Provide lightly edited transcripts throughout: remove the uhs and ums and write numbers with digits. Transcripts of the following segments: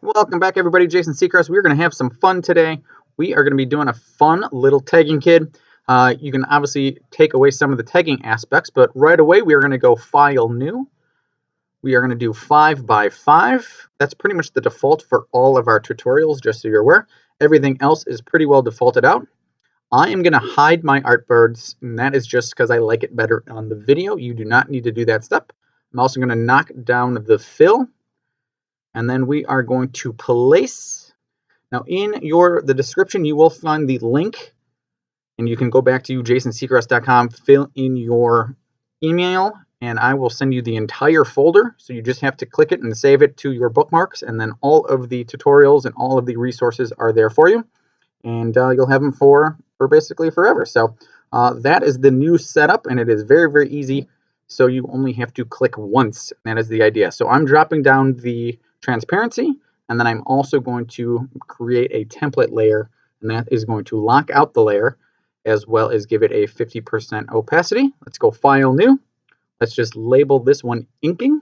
Welcome back, everybody. Jason Seacrest. We're going to have some fun today. We are going to be doing a fun little tagging kit. You can obviously take away some of the tagging aspects, but right away we are going to go File, New. We are going to do 5 by 5. That's pretty much the default for all of our tutorials, just so you're aware. Everything else is pretty well defaulted out. I am going to hide my artboards, and that is just because I like it better on the video. You do not need to do that step. I'm also going to knock down the fill. And then we are going to place. Now in the description you will find the link, and you can go back to jasonseacrest.com, fill in your email, and I will send you the entire folder. So you just have to click it and save it to your bookmarks, and then all of the tutorials and all of the resources are there for you, and you'll have them for basically forever. So that is the new setup, and it is very, very easy. So you only have to click once. That is the idea. So I'm dropping down the transparency, and then I'm also going to create a template layer, and that is going to lock out the layer as well as give it a 50% opacity. Let's go File, New. Let's just label this one Inking,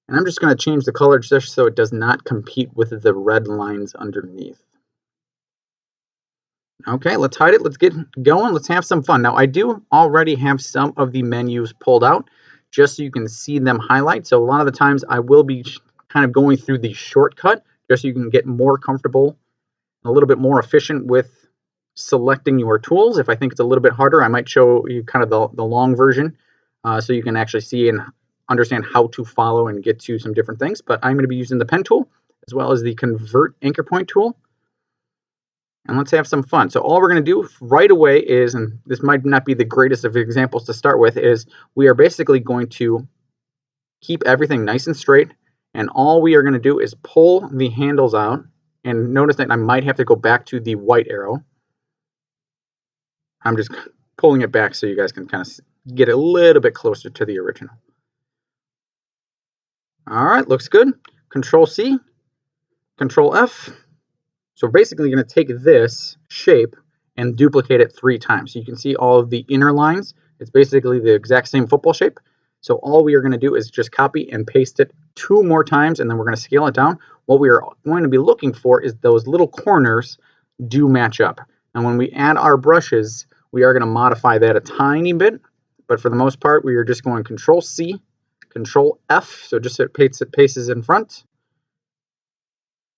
and I'm just going to change the color just so it does not compete with the red lines underneath. Okay, let's hide it. Let's get going. Let's have some fun. Now, I do already have some of the menus pulled out just so you can see them highlight. So a lot of the times I will be kind of going through the shortcut just so you can get more comfortable, a little bit more efficient with selecting your tools. If I think it's a little bit harder, I might show you kind of the long version so you can actually see and understand how to follow and get to some different things. But I'm going to be using the pen tool as well as the Convert Anchor Point tool. And let's have some fun. So all we're going to do right away is, and this might not be the greatest of examples to start with, is we are basically going to keep everything nice and straight. And all we are going to do is pull the handles out. And notice that I might have to go back to the white arrow. I'm just pulling it back so you guys can kind of get a little bit closer to the original. All right, looks good. Control C, Control F. So basically you're going to take this shape and duplicate it 3 times. So you can see all of the inner lines. It's basically the exact same football shape. So all we are going to do is just copy and paste it 2 more times, and then we're going to scale it down. What we are going to be looking for is those little corners do match up. And when we add our brushes, we are going to modify that a tiny bit. But for the most part, we are just going Control C, Control F. So just it pastes in front.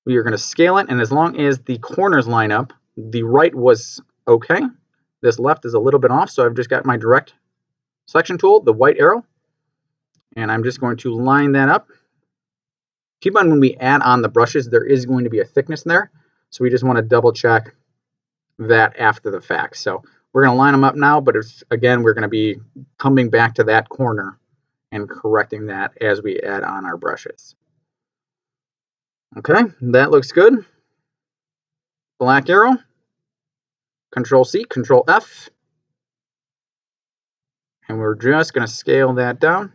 We are going to scale it, and as long as the corners line up, the right was okay. This left is a little bit off, so I've just got my direct selection tool, the white arrow, and I'm just going to line that up. Keep in mind when we add on the brushes, there is going to be a thickness there, so we just want to double check that after the fact. So we're going to line them up now, but again, we're going to be coming back to that corner and correcting that as we add on our brushes. Okay, that looks good. Black arrow, Control C, Control F. And we're just going to scale that down.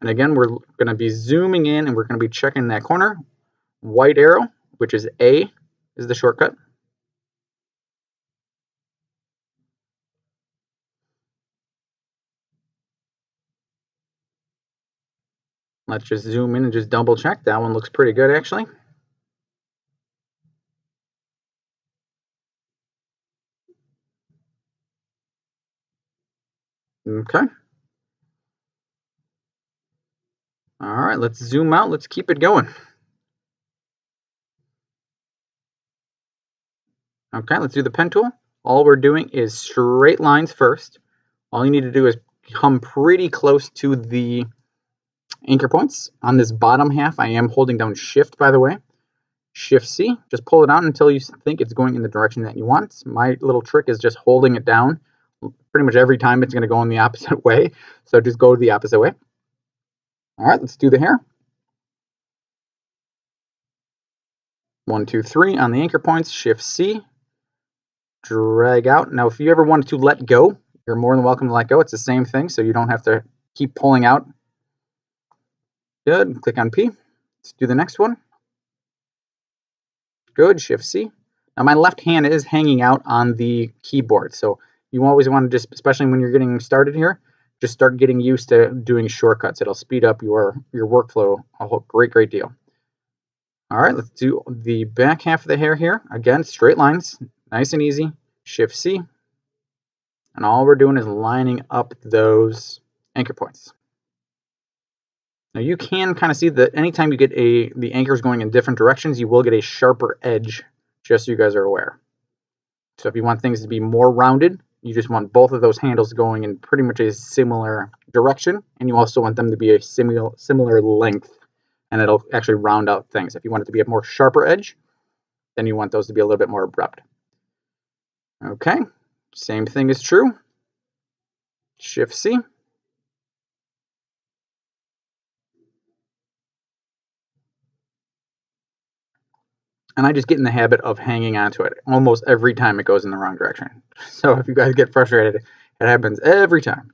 And again, we're going to be zooming in and we're going to be checking that corner. White arrow, which is A, is the shortcut. Let's just zoom in and just double check. That one looks pretty good, actually. Okay. All right, let's zoom out. Let's keep it going. Okay, let's do the pen tool. All we're doing is straight lines first. All you need to do is come pretty close to the anchor points. On this bottom half, I am holding down Shift, by the way. Shift C, just pull it out until you think it's going in the direction that you want. My little trick is just holding it down. Pretty much every time it's going to go in the opposite way. So just go the opposite way. All right, let's do the hair. 1, 2, 3 on the anchor points. Shift C, drag out. Now, if you ever wanted to let go, you're more than welcome to let go. It's the same thing, so you don't have to keep pulling out. Good. Click on P. Let's do the next one. Good. Shift C. Now, my left hand is hanging out on the keyboard, so you always want to just, especially when you're getting started here, just start getting used to doing shortcuts. It'll speed up your workflow a whole great deal. All right, let's do the back half of the hair here. Again, straight lines, nice and easy. Shift C, and all we're doing is lining up those anchor points. Now you can kind of see that anytime you get the anchors going in different directions, you will get a sharper edge, just so you guys are aware. So if you want things to be more rounded, you just want both of those handles going in pretty much a similar direction, and you also want them to be a similar length, and it'll actually round out things. If you want it to be a more sharper edge, then you want those to be a little bit more abrupt. Okay, same thing is true. Shift C. And I just get in the habit of hanging onto it almost every time it goes in the wrong direction. So if you guys get frustrated, it happens every time.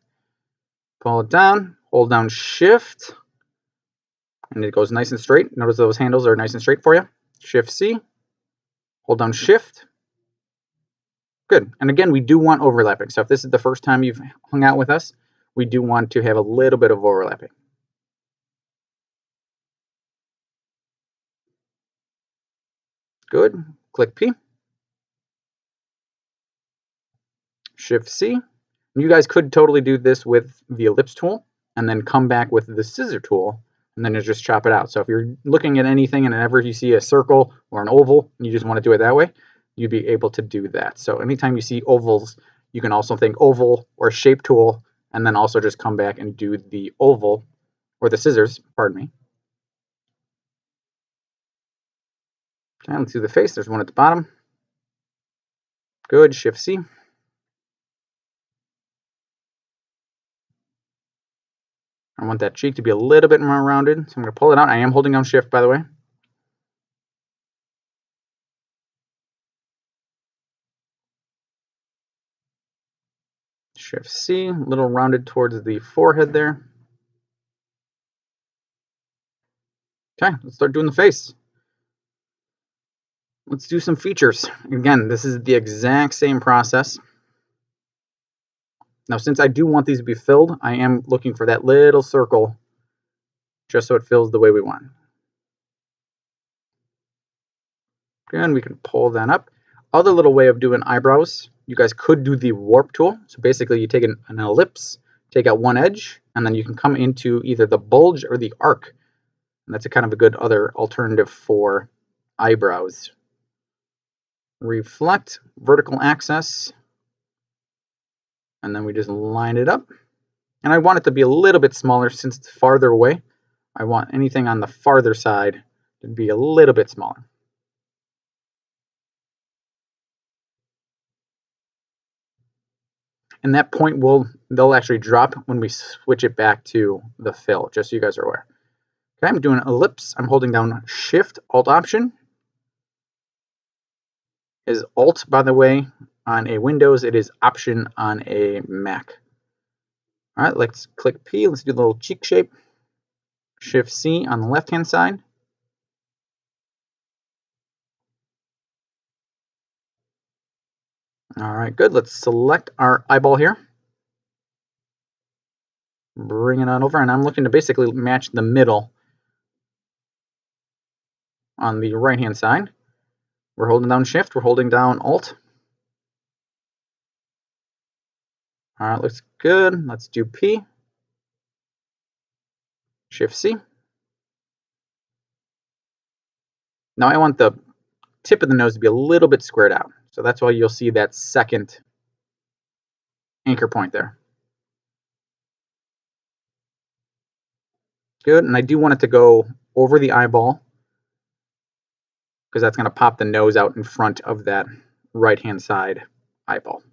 Pull it down, hold down Shift, and it goes nice and straight. Notice those handles are nice and straight for you. Shift C, hold down Shift. Good. And again, we do want overlapping. So if this is the first time you've hung out with us, we do want to have a little bit of overlapping. Good. Click P. Shift C. You guys could totally do this with the ellipse tool and then come back with the scissor tool and then just chop it out. So if you're looking at anything and whenever you see a circle or an oval and you just want to do it that way, you'd be able to do that. So anytime you see ovals, you can also think oval or shape tool and then also just come back and do the oval or the scissors, pardon me. Okay, let's do the face. There's one at the bottom. Good. Shift C. I want that cheek to be a little bit more rounded, so I'm going to pull it out. I am holding down Shift, by the way. Shift C, a little rounded towards the forehead there. Okay, let's start doing the face. Let's do some features. Again, this is the exact same process. Now, since I do want these to be filled, I am looking for that little circle just so it fills the way we want. Again, we can pull that up. Other little way of doing eyebrows, you guys could do the warp tool. So basically you take an ellipse, take out one edge, and then you can come into either the bulge or the arc. And that's a kind of a good other alternative for eyebrows. Reflect, vertical axis, and then we just line it up. And I want it to be a little bit smaller since it's farther away. I want anything on the farther side to be a little bit smaller. And that point they'll actually drop when we switch it back to the fill, just so you guys are aware. Okay, I'm doing an ellipse. I'm holding down Shift, Alt Option. Is Alt, by the way, on a Windows. It is Option on a Mac. All right, let's click P. Let's do the little cheek shape. Shift C on the left-hand side. All right, good. Let's select our eyeball here. Bring it on over, and I'm looking to basically match the middle on the right-hand side. We're holding down Shift. We're holding down Alt. All right, looks good. Let's do P. Shift C. Now I want the tip of the nose to be a little bit squared out. So that's why you'll see that second anchor point there. Good, and I do want it to go over the eyeball because that's going to pop the nose out in front of that right-hand side eyeball.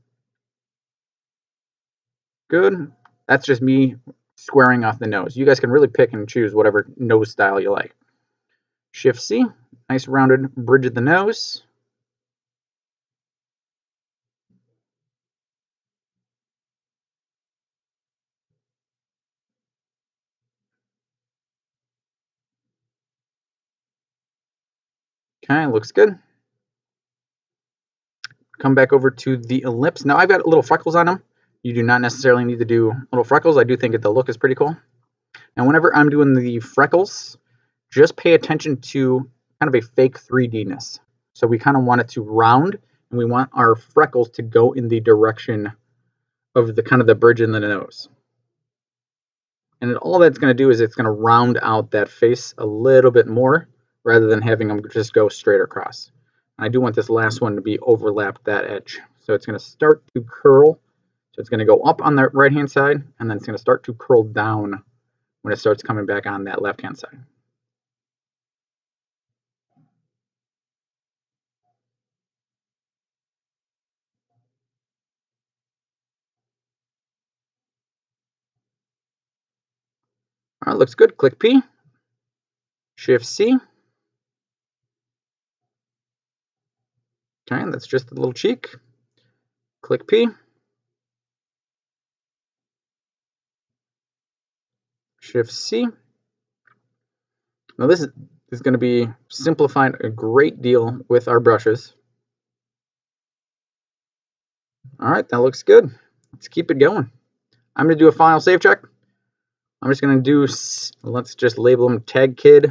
Good, that's just me squaring off the nose. You guys can really pick and choose whatever nose style you like. Shift C, nice rounded bridge of the nose. Okay, looks good. Come back over to the ellipse. Now I've got little freckles on them. You do not necessarily need to do little freckles. I do think that the look is pretty cool. And whenever I'm doing the freckles, just pay attention to kind of a fake 3D-ness. So we kind of want it to round, and we want our freckles to go in the direction of the kind of the bridge in the nose. And all that's going to do is it's going to round out that face a little bit more rather than having them just go straight across. And I do want this last one to be overlapped that edge. So it's going to start to curl. So it's going to go up on the right hand side, and then it's going to start to curl down when it starts coming back on that left hand side. All right, looks good. Click P, Shift C. Okay, that's just a little cheek. Click P, Shift C. Now this is going to be simplified a great deal with our brushes. All right, that looks good. Let's keep it going. I'm going to do a file save check. I'm just going to do, let's just label them Tag Kid.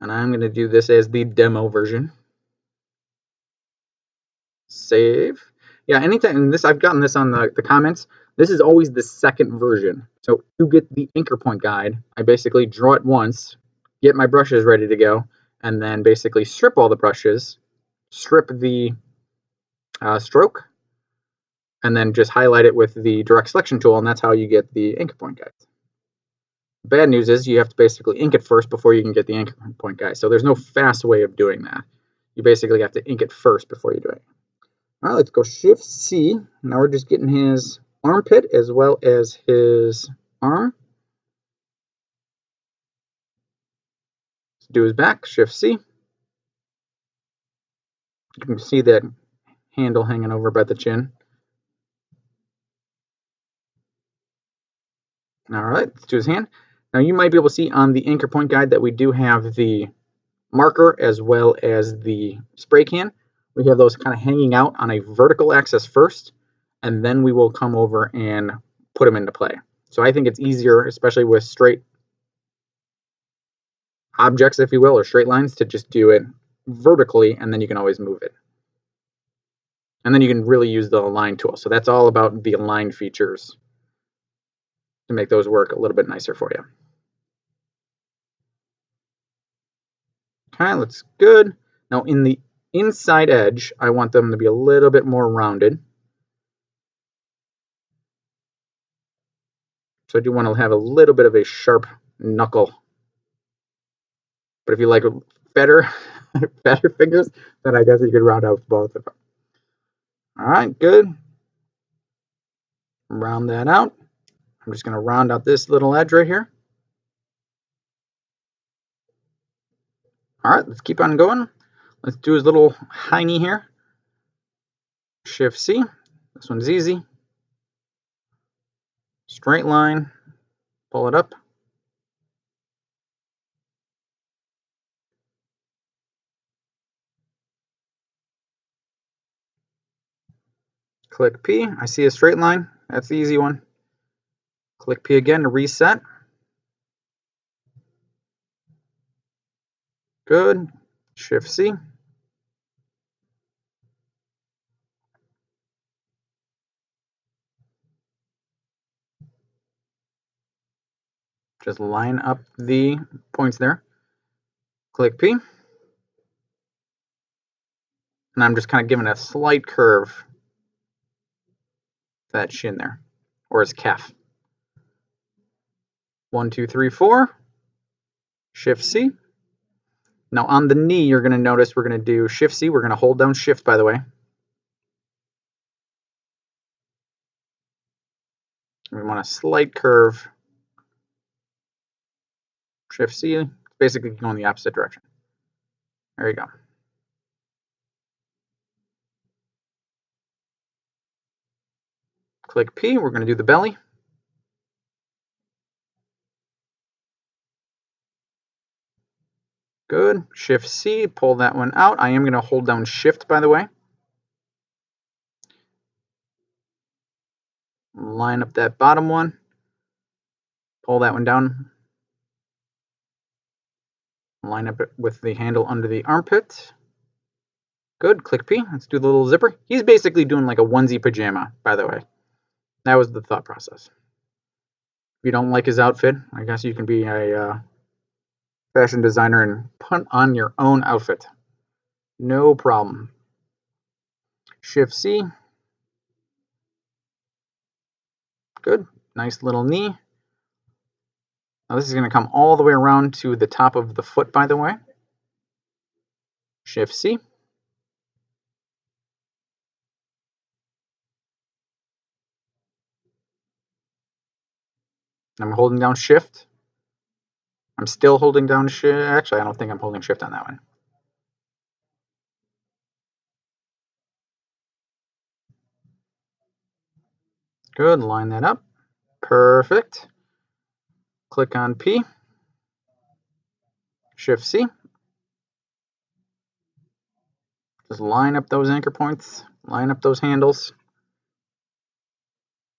And I'm going to do this as the demo version. Save. Yeah, anytime, and this, I've gotten this on the comments, this is always the second version. So to get the anchor point guide, I basically draw it once, get my brushes ready to go, and then basically strip all the brushes, strip the stroke, and then just highlight it with the direct selection tool, and that's how you get the anchor point guides. The bad news is you have to basically ink it first before you can get the anchor point guide. So there's no fast way of doing that. You basically have to ink it first before you do it. All right, let's go Shift C. Now we're just getting his armpit as well as his arm. Let's do his back, Shift C. You can see that handle hanging over by the chin. All right, let's do his hand. Now you might be able to see on the anchor point guide that we do have the marker as well as the spray can. We have those kind of hanging out on a vertical axis first, and then we will come over and put them into play. So I think it's easier, especially with straight objects, if you will, or straight lines, to just do it vertically, and then you can always move it. And then you can really use the align tool. So that's all about the align features to make those work a little bit nicer for you. Okay, looks good. Now in the inside edge, I want them to be a little bit more rounded. So I do want to have a little bit of a sharp knuckle. But if you like better, better fingers, then I guess you could round out both of them. All right, good. Round that out. I'm just going to round out this little edge right here. All right, let's keep on going. Let's do his little hiney here. Shift C. This one's easy. Straight line. Pull it up. Click P. I see a straight line. That's the easy one. Click P again to reset. Good. Shift C. Just line up the points there. Click P. And I'm just kind of giving a slight curve to that shin there, or his calf. 1, 2, 3, 4. Shift C. Now on the knee, you're going to notice we're going to do Shift C. We're going to hold down Shift, by the way. We want a slight curve. Shift C. It's basically going the opposite direction. There you go. Click P. We're going to do the belly. Good. Shift C. Pull that one out. I am going to hold down Shift, by the way. line up that bottom one, pull that one down, line up it with the handle under the armpit. Good, click P. Let's do the little zipper. He's basically doing like a onesie pajama, by the way. That was the thought process. If you don't like his outfit, I guess you can be a fashion designer and put on your own outfit. No problem. Shift C. Good. Nice little knee. Now this is going to come all the way around to the top of the foot, by the way. Shift C. I'm holding down Shift. I'm still holding down Shift. Actually, I don't think I'm holding Shift on that one. Good. Line that up. Perfect. Click on P. Shift C. Just line up those anchor points. Line up those handles.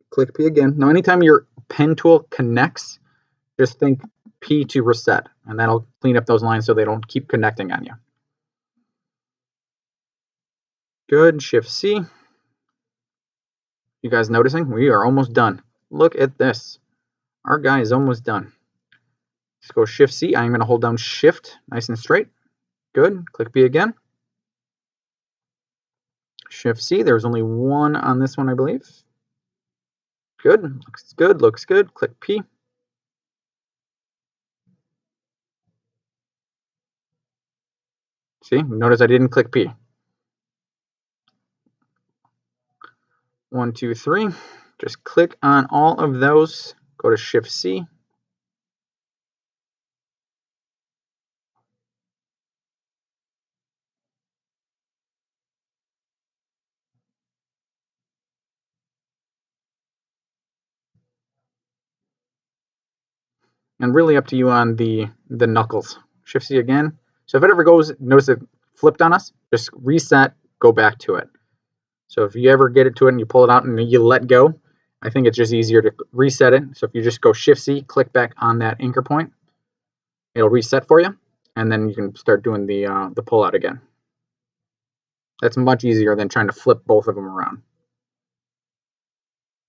Click P again. Now, anytime your pen tool connects, just think P to reset, and that'll clean up those lines so they don't keep connecting on you. Good. Shift C. You guys noticing? We are almost done. Look at this. Our guy is almost done. Let's go Shift C. I'm going to hold down Shift nice and straight. Good. Click B again. Shift C. There's only one on this one, I believe. Good. Looks good. Looks good. Click P. See, notice I didn't click P. 1, 2, 3. Just click on all of those. Go to Shift C. And really up to you on the knuckles. Shift C again. So if it ever goes, notice it flipped on us, just reset, go back to it. So if you ever get it to it and you pull it out and you let go, I think it's just easier to reset it. So if you just go Shift C, click back on that anchor point, it'll reset for you, and then you can start doing the pull out again. That's much easier than trying to flip both of them around.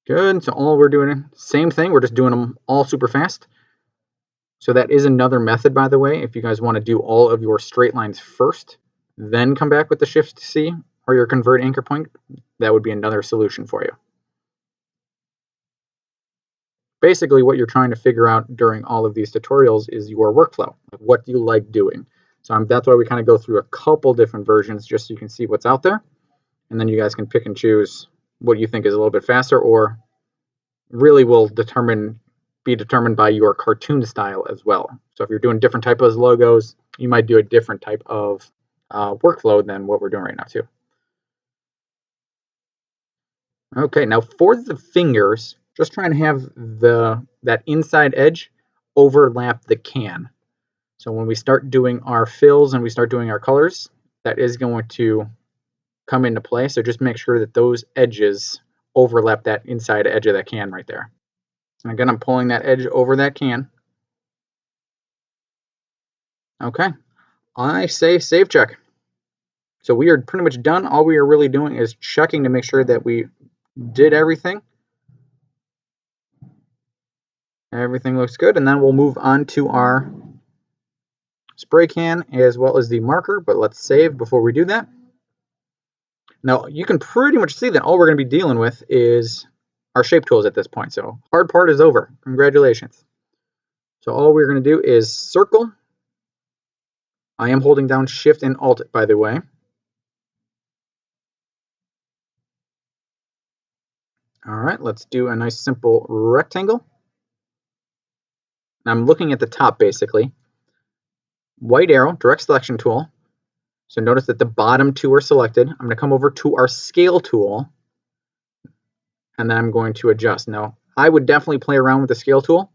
Good. So all we're doing, same thing, we're just doing them all super fast. So that is another method, by the way, if you guys want to do all of your straight lines first, then come back with the Shift C or your convert anchor point, that would be another solution for you. Basically, what you're trying to figure out during all of these tutorials is your workflow. What do you like doing? So that's why we kind of go through a couple different versions just so you can see what's out there. And then you guys can pick and choose what you think is a little bit faster or really will be determined by your cartoon style as well. So if you're doing different types of logos, you might do a different type of workflow than what we're doing right now too. Okay, now for the fingers, just try and have that inside edge overlap the can. So when we start doing our fills and we start doing our colors, that is going to come into play. So just make sure that those edges overlap that inside edge of that can right there. And again, I'm pulling that edge over that can. Okay, I say save check. So we are pretty much done. All we are really doing is checking to make sure that we did everything. Everything looks good, and then we'll move on to our spray can as well as the marker, but let's save before we do that. Now, you can pretty much see that all we're going to be dealing with is our shape tools at this point. So hard part is over. Congratulations. So all we're going to do is circle. I am holding down Shift and Alt, by the way. All right, let's do a nice simple rectangle. I'm looking at the top basically. White arrow, direct selection tool. So notice that the bottom two are selected. I'm going to come over to our scale tool, and then I'm going to adjust. Now, I would definitely play around with the scale tool.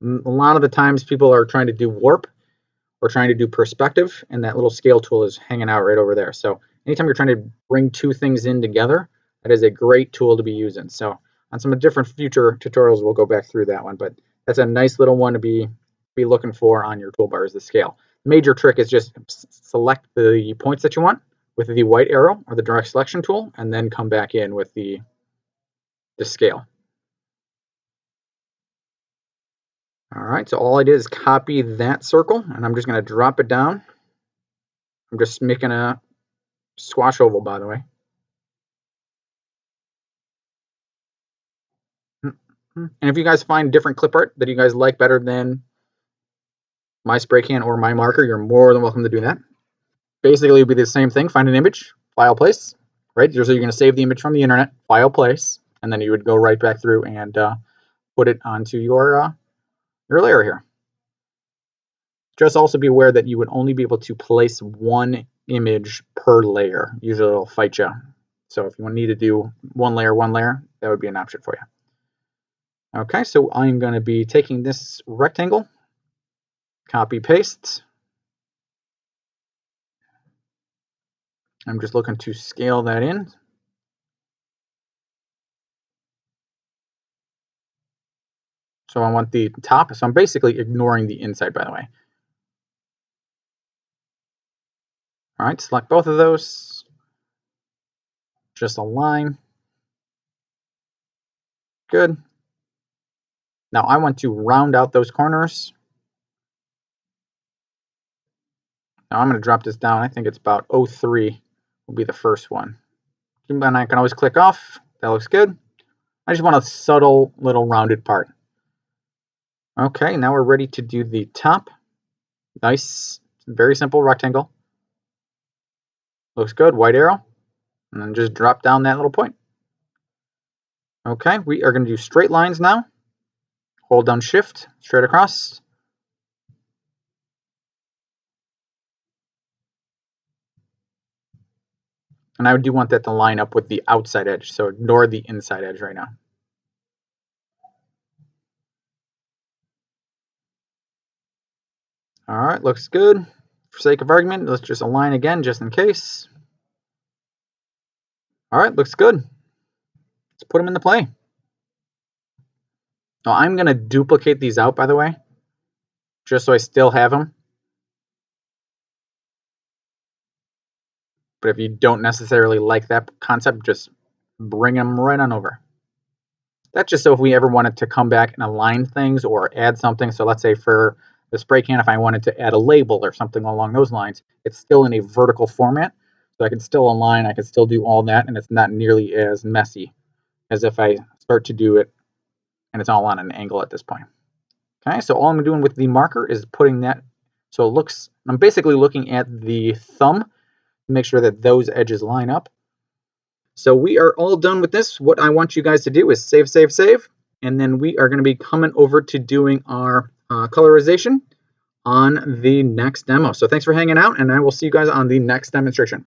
A lot of the times people are trying to do warp or trying to do perspective, and that little scale tool is hanging out right over there. So anytime you're trying to bring two things in together, that is a great tool to be using. So On some different future tutorials, we'll go back through that one, but that's a nice little one to be looking for on your toolbar is the scale. The major trick is just select the points that you want with the white arrow or the direct selection tool, and then come back in with the scale. All right, so all I did is copy that circle, and I'm just going to drop it down. I'm just making a squash oval, by the way. And if you guys find different clip art that you guys like better than my spray can or my marker, you're more than welcome to do that. Basically, it would be the same thing. Find an image, file, place, right? So you're going to save the image from the internet, file, place, and then you would go right back through and put it onto your layer here. Just also be aware that you would only be able to place one image per layer. Usually it'll fight you. So if you need to do one layer, that would be an option for you. Okay, so I'm going to be taking this rectangle, copy, paste. I'm just looking to scale that in. So I want the top, so I'm basically ignoring the inside, by the way. All right, select both of those. Just align. Good. Now I want to round out those corners. Now I'm going to drop this down. I think it's about 0.3 will be the first one. And I can always click off. That looks good. I just want a subtle little rounded part. Okay, now we're ready to do the top. Nice, very simple rectangle. Looks good, white arrow. And then just drop down that little point. Okay, we are going to do straight lines now. Hold down Shift, straight across. And I do want that to line up with the outside edge, so ignore the inside edge right now. All right, looks good. For sake of argument, let's just align again, just in case. All right, looks good. Let's put them into play. Now I'm going to duplicate these out, by the way, just so I still have them. But if you don't necessarily like that concept, just bring them right on over. That's just so if we ever wanted to come back and align things or add something. So let's say for the spray can, if I wanted to add a label or something along those lines, it's still in a vertical format. So I can still align, I can still do all that, and it's not nearly as messy as if I start to do it and it's all on an angle at this point. Okay, so all I'm doing with the marker is putting that, so it looks, I'm basically looking at the thumb to make sure that those edges line up. So we are all done with this. What I want you guys to do is save, save, save, and then we are going to be coming over to doing our colorization on the next demo. So thanks for hanging out, and I will see you guys on the next demonstration.